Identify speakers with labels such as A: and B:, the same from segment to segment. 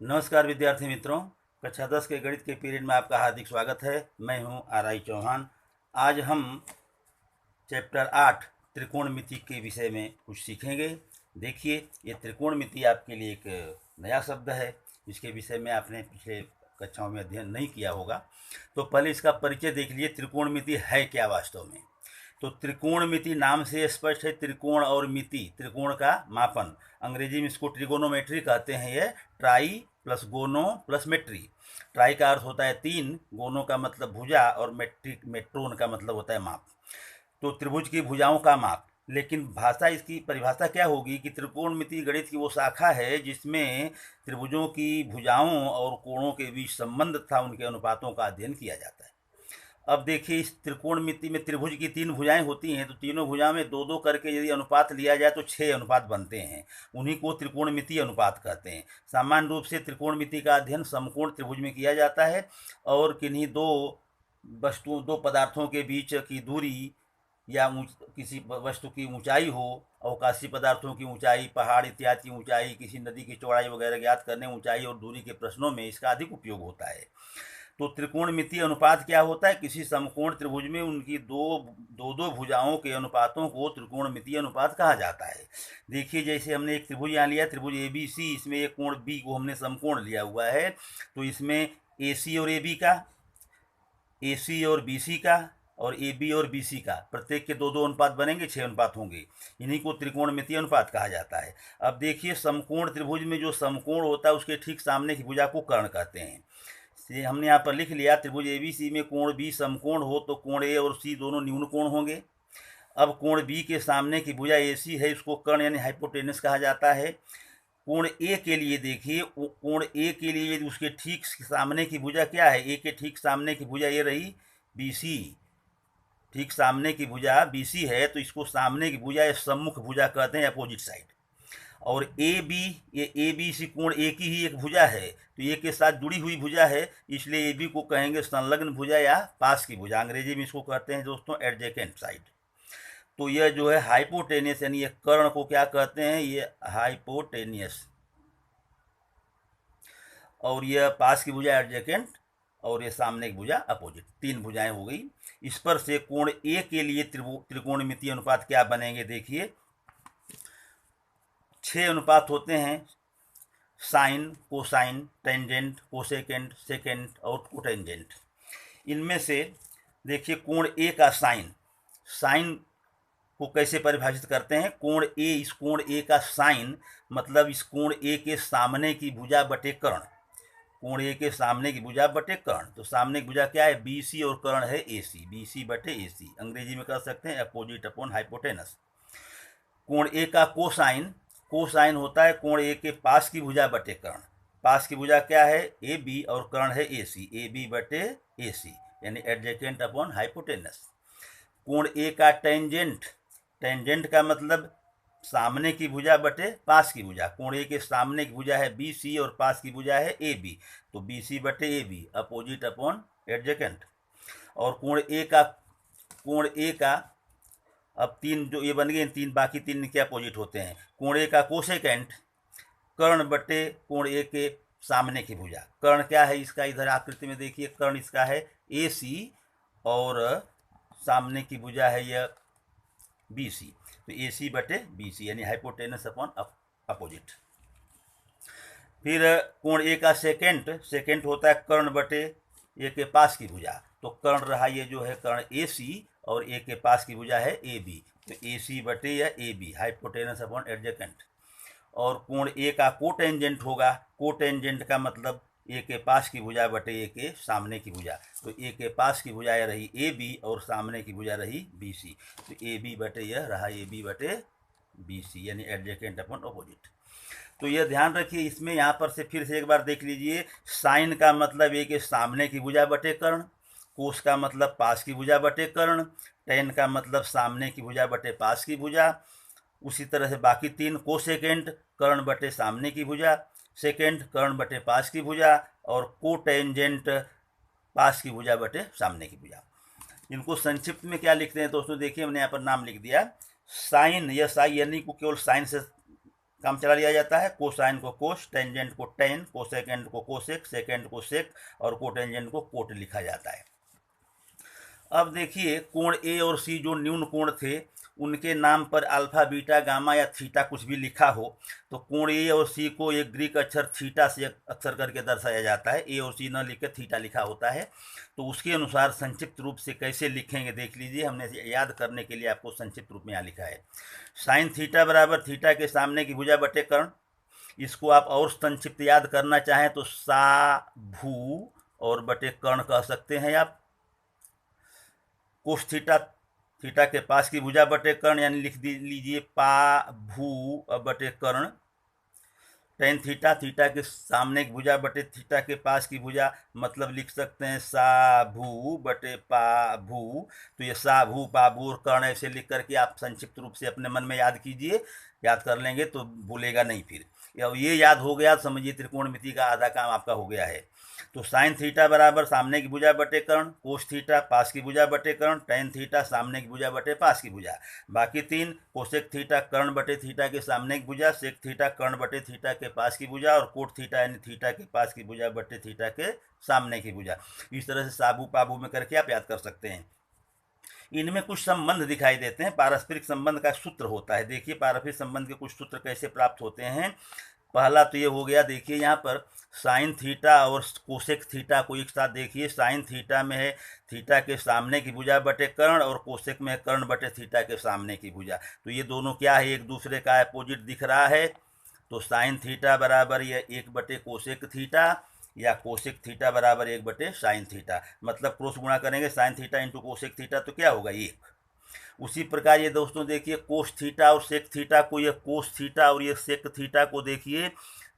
A: नमस्कार विद्यार्थी मित्रों। कक्षा 10 के गणित के पीरियड में आपका हार्दिक स्वागत है। मैं हूं आर.आई. चौहान। आज हम चैप्टर 8 त्रिकोणमिति के विषय में कुछ सीखेंगे। देखिए, ये त्रिकोणमिति आपके लिए एक नया शब्द है, जिसके विषय में आपने पिछले कक्षाओं में अध्ययन नहीं किया होगा। तो पहले इसका परिचय देख लीजिए, त्रिकोणमिति है क्या वास्तव में। तो त्रिकोणमिति नाम से स्पष्ट है, त्रिकोण और मिति, त्रिकोण का मापन। अंग्रेजी में इसको ट्रिगोनोमेट्री कहते हैं। ये ट्राई प्लस गोनो प्लस मेट्री। ट्राई का अर्थ होता है तीन, गोनो का मतलब भुजा, और मेट्रोन का मतलब होता है माप। तो त्रिभुज की भुजाओं का माप। लेकिन भाषा, इसकी परिभाषा क्या होगी कि त्रिकोणमिति गणित की वो शाखा है जिसमें त्रिभुजों की भुजाओं और कोणों के बीच संबंध तथा उनके अनुपातों का अध्ययन किया जाता है। अब देखिए, इस त्रिकोणमिति में त्रिभुज की तीन भुजाएं होती हैं, तो तीनों भुजाओं में दो दो करके यदि अनुपात लिया जाए तो 6 अनुपात बनते हैं। उन्हीं को त्रिकोणमिति अनुपात कहते हैं। सामान्य रूप से त्रिकोणमिति का अध्ययन समकोण त्रिभुज में किया जाता है, और किन्हीं दो पदार्थों के बीच की दूरी या किसी वस्तु की ऊंचाई हो, अवकाशीय पदार्थों की ऊंचाई, पहाड़ इत्यादि की ऊंचाई, किसी नदी की चौड़ाई वगैरह ज्ञात करने ऊंचाई और दूरी के प्रश्नों में इसका अधिक उपयोग होता है। तो त्रिकोणमितीय अनुपात क्या होता है? किसी समकोण त्रिभुज में उनकी दो भुजाओं के अनुपातों को त्रिकोणमितीय अनुपात कहा जाता है। देखिए, जैसे हमने एक त्रिभुज यहाँ लिया, त्रिभुज ए बी सी, इसमें एक कोण बी को हमने समकोण लिया हुआ है। तो इसमें ए सी और ए बी का, ए सी और बी सी का, और ए बी और बी सी का, प्रत्येक के दो दो अनुपात बनेंगे, 6 अनुपात होंगे। इन्हीं को त्रिकोणमितीय अनुपात कहा जाता है। अब देखिए, समकोण त्रिभुज में जो समकोण होता है उसके ठीक सामने की भुजा को कर्ण कहते हैं। ये हमने यहाँ पर लिख लिया, त्रिभुज ए बी सी में कोण बी समकोण हो तो कोण ए और सी दोनों न्यून कोण होंगे। अब कोण बी के सामने की भुजा ए सी है, इसको कर्ण यानी हाइपोटेनस कहा जाता है। कोण ए के लिए देखिए, कोण ए के लिए उसके ठीक सामने की भुजा क्या है? ए के ठीक सामने की भुजा ये रही बी सी। ठीक सामने की भुजा बी सी है, तो इसको सामने की भुजा या सम्मुख भुजा कहते हैं, अपोजिट साइड। और ए बी, ये ए बी सी कोण ए की ही एक भुजा है, तो ए के साथ जुड़ी हुई भुजा है, इसलिए ए बी को कहेंगे संलग्न भुजा या पास की भुजा। अंग्रेजी में इसको कहते हैं दोस्तों एडजेकेंट साइड। तो यह जो है हाइपोटेनियस, यानी ये कर्ण को क्या कहते हैं? ये हाइपोटेनियस। और यह पास की भुजा एडजेकेंट, और ये सामने की भुजा अपोजिट। तीन भुजाएं हो गई। इस पर से कोण ए के लिए त्रिकोणमितीय अनुपात क्या बनेंगे? देखिए, 6 अनुपात होते हैं: sine, cosine, tangent, cosecant, secant और कोटेंजेंट। इनमें से देखिए, कोण ए का साइन, साइन को कैसे परिभाषित करते हैं? कोण ए, इस कोण ए का साइन मतलब इस कोण ए के सामने की भुजा बटे कर्ण। कोण ए के सामने की भुजा बटे कर्ण। तो सामने की भुजा क्या है? बी सी, और कर्ण है ए सी। बी सी बटे ए सी, अंग्रेजी में कह सकते हैं अपोजिट अपॉन हाइपोटेनस। कोण ए का कोसाइन, कोसाइन होता है कोण ए के पास की भुजा बटे कर्ण। पास की भुजा क्या है? ए बी, और कर्ण है ए सी। ए बी बटे ए सी, यानी एडजेकेंट अपॉन हाइपोटेनस। कोण ए का टेंजेंट, टेंजेंट का मतलब सामने की भुजा बटे पास की भुजा। कोण ए के सामने की भुजा है बी सी, और पास की भुजा है ए बी, तो बी सी बटे ए बी, अपोजिट अपॉन एडजेकेंट। और कोण ए का अब तीन जो ये बन गए, तीन बाकी तीन के अपोजिट होते हैं। कोण ए का कोसेकेंट, कर्ण बटे कोण ए के सामने की भुजा। कर्ण क्या है इसका? इधर आकृति में देखिए, कर्ण इसका है ए सी, और सामने की भुजा है यह बी सी। तो ए सी बटे बी सी, यानी हाइपोटेनस अपॉन अपोजिट। फिर कोण ए का सेकेंट, सेकेंट होता है कर्ण बटे ए के पास की भुजा। तो कर्ण रहा ये जो है कर्ण ए सी, और ए के पास की भुजा है ए बी, तो ए सी बटे या ए बी, हाइपोटेनस अपॉन एडजेकेंट। और कोण ए का कोटेंजेंट होगा, कोटेंजेंट का मतलब ए के पास की भुजा बटे ए के सामने की भुजा। तो ए के पास की भुजा रही ए बी, और सामने की भुजा रही बी सी, तो ए बी बटे यह रहा ए बी बटे बी सी, यानी एडजेकेंट अपॉन अपोजिट। तो यह ध्यान रखिए, इसमें यहाँ पर से फिर से एक बार देख लीजिए। साइन का मतलब ए के सामने की भुजा बटे कर्ण, कोस का मतलब पास की भुजा बटे कर्ण, टेन का मतलब सामने की भुजा बटे पास की भुजा। उसी तरह से बाकी तीन, कोसेकेंट कर्ण बटे सामने की भुजा, सेकेंड कर्ण बटे पास की भुजा, और कोटेंजेंट पास की भुजा बटे सामने की भुजा। इनको संक्षिप्त में क्या लिखते हैं दोस्तों? देखिए, हमने यहाँ पर नाम लिख दिया साइन। यह साइन यानी को केवल साइन से काम चला लिया जाता है। कोसाइन को कोस, टेंजेंट को टेन, कोसेकेंड को कोसेक, सेकेंड को सेक और कोटेंजेंट को कोट लिखा जाता है। अब देखिए कोण ए और सी जो न्यून कोण थे उनके नाम पर अल्फा, बीटा, गामा या थीटा कुछ भी लिखा हो तो कोण ए और सी को एक ग्रीक अक्षर थीटा से अक्सर करके दर्शाया जाता है। ए और सी न लिख के थीटा लिखा होता है। तो उसके अनुसार संक्षिप्त रूप से कैसे लिखेंगे देख लीजिए। हमने याद करने के लिए आपको संक्षिप्त रूप में यहाँ लिखा है। साइन थीटा बराबर थीटा के सामने की भुजा बटे कर्ण। इसको आप और संक्षिप्त याद करना चाहें तो सा भू और बटे कर्ण कह सकते हैं आप। कोस थीटा, थीटा के पास की भुजा बटे कर्ण, यानी लिख लीजिए पा भू बटे कर्ण। टेन थीटा, थीटा के सामने की भुजा बटे थीटा के पास की भुजा, मतलब लिख सकते हैं सा भू बटे पा भू। तो ये सा भू पा भू और कर्ण ऐसे लिख करके आप संक्षिप्त रूप से अपने मन में याद कीजिए। याद कर लेंगे तो भूलेगा नहीं फिर। ये याद हो गया तो समझिए त्रिकोणमिति का आधा काम आपका हो गया है। तो साइन थीटा बराबर सामने की भुजा बटे कर्ण, कोस थीटा पास की भुजा बटे कर्ण, टेन थीटा सामने की भुजा बटे पास की भुजा। बाकी तीन, कोसेक थीटा कर्ण बटे थीटा के सामने की भुजा, सेक थीटा कर्ण बटे थीटा के पास की भुजा और कोट थीटा यानी थीटा के पास की भुजा बटे थीटा के सामने की भुजा। इस तरह से साबू पाबू में करके आप याद कर सकते हैं। इनमें कुछ संबंध दिखाई देते हैं। पारस्परिक संबंध का सूत्र होता है। देखिए पारस्परिक संबंध के कुछ सूत्र कैसे प्राप्त होते हैं। पहला तो ये हो गया, देखिए यहाँ पर साइन थीटा और कोसेक थीटा को एक साथ देखिए। साइन थीटा में है थीटा के सामने की भुजा बटे कर्ण और कोसेक में है कर्ण बटे थीटा के सामने की भुजा। तो ये दोनों क्या है, एक दूसरे का अपोजिट दिख रहा है। तो साइन थीटा बराबर ये 1 बटे कोसेक थीटा या कोसेक थीटा बराबर 1 बटे साइन थीटा, मतलब क्रॉस गुणा करेंगे sine theta into cosec theta तो क्या होगा 1। उसी प्रकार ये दोस्तों देखिए कोस थीटा और सेक थीटा को, ये कोस थीटा और ये सेक थीटा को देखिए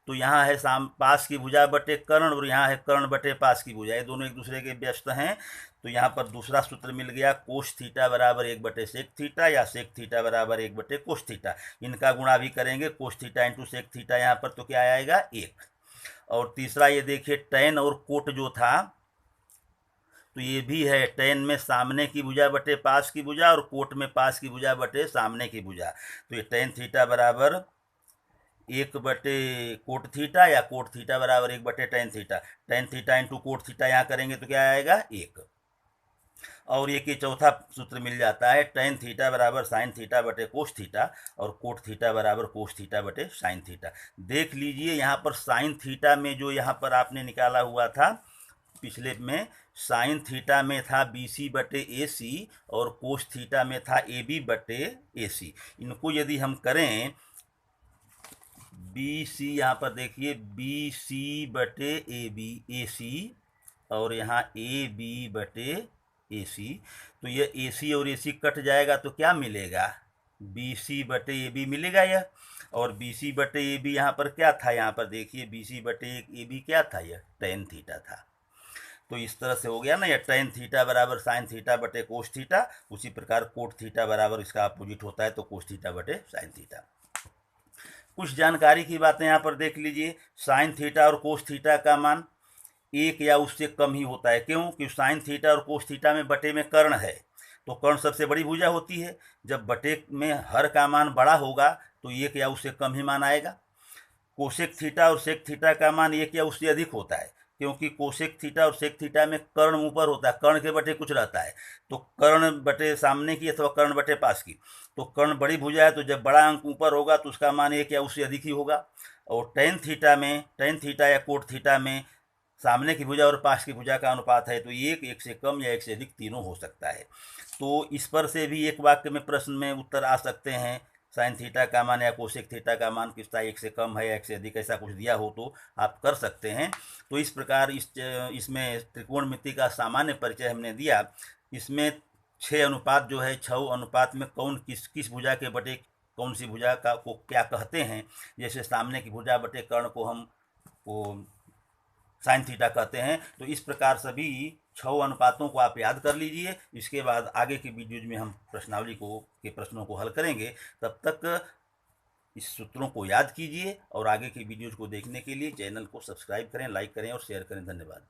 A: तो यहाँ है पास की भुजा बटे कर्ण और यहाँ है कर्ण बटे पास की भुजा। ये दोनों एक दूसरे के व्यस्त हैं। तो यहाँ पर दूसरा सूत्र मिल गया, कोस थीटा बराबर 1 बटे सेक थीटा या सेक थीटा बराबर 1 बटे कोस थीटा। इनका गुणा भी करेंगे cos theta into sec theta, यहाँ पर तो क्या आएगा 1। और तीसरा ये देखिए टेन और कोट जो था तो ये भी है, टेन में सामने की भुजा बटे पास की भुजा और कोट में पास की भुजा बटे सामने की भुजा। तो ये टेन थीटा बराबर 1 बटे कोट थीटा या कोट थीटा बराबर 1 बटे tan theta. Tan theta into cot theta यहाँ करेंगे तो क्या आएगा 1। और ये कि चौथा सूत्र मिल जाता है, टेन थीटा बराबर साइन थीटा बटे कोस थीटा और कोट थीटा बराबर कोस थीटा बटे साइन थीटा। देख लीजिए यहाँ पर साइन थीटा में जो यहाँ पर आपने निकाला हुआ था पिछले में, साइन थीटा में था BC बटे AC और कोस थीटा में था AB बटे AC। इनको यदि हम करें BC, यहाँ पर देखिए BC बटे AB AC और यहाँ AB बटे AC, तो ये AC और AC कट जाएगा तो क्या मिलेगा BC बटे AB मिलेगा यह। और BC बटे AB यहाँ पर क्या था, यहाँ पर देखिए BC बटे AB क्या था, यह टेन थीटा था। तो इस तरह से हो गया ना, यह टेन थीटा बराबर साइन थीटा बटे कोस थीटा। उसी प्रकार कोट थीटा बराबर इसका अपोजिट होता है तो कोस थीटा बटे साइन थीटा। कुछ जानकारी की बातें यहाँ पर देख लीजिए। साइन थीटा और कोस थीटा का मान 1 या उससे कम ही होता है। क्यों? क्योंकि साइन थीटा और कोस थीटा में बटे में कर्ण है तो कर्ण सबसे बड़ी भुजा होती है। जब बटे में हर का मान बड़ा होगा तो 1 या उससे कम ही मान आएगा। कोसेक थीटा और सेक थीटा का मान 1 या उससे अधिक होता है, क्योंकि कोसेक थीटा और सेक थीटा में कर्ण ऊपर होता है, कर्ण के बटे कुछ रहता है। तो कर्ण बटे सामने की अथवा कर्ण बटे पास की, तो कर्ण बड़ी भुजा है तो जब बड़ा अंक ऊपर होगा तो उसका मान 1 या उससे अधिक ही होगा। और टेन थीटा या कोट थीटा में सामने की भुजा और पास की भुजा का अनुपात है तो 1 से कम या 1 से अधिक तीनों हो सकता है। तो इस पर से भी एक वाक्य में प्रश्न में उत्तर आ सकते हैं, साइन थीटा का मान या कोसेक थीटा का मान किसका 1 से कम है या 1 से अधिक, ऐसा कुछ दिया हो तो आप कर सकते हैं। तो इस प्रकार इसमें त्रिकोणमिति का सामान्य परिचय हमने दिया। इसमें 6 अनुपात जो है, 6 अनुपात में कौन किस भुजा के बटे कौन सी भुजा का को क्या कहते हैं। जैसे सामने की भुजा बटे कर्ण को हम साइन थीटा कहते हैं। तो इस प्रकार सभी 6 अनुपातों को आप याद कर लीजिए। इसके बाद आगे की वीडियोज में हम प्रश्नावली के प्रश्नों को हल करेंगे। तब तक इस सूत्रों को याद कीजिए और आगे की वीडियोज को देखने के लिए चैनल को सब्सक्राइब करें, लाइक करें और शेयर करें। धन्यवाद।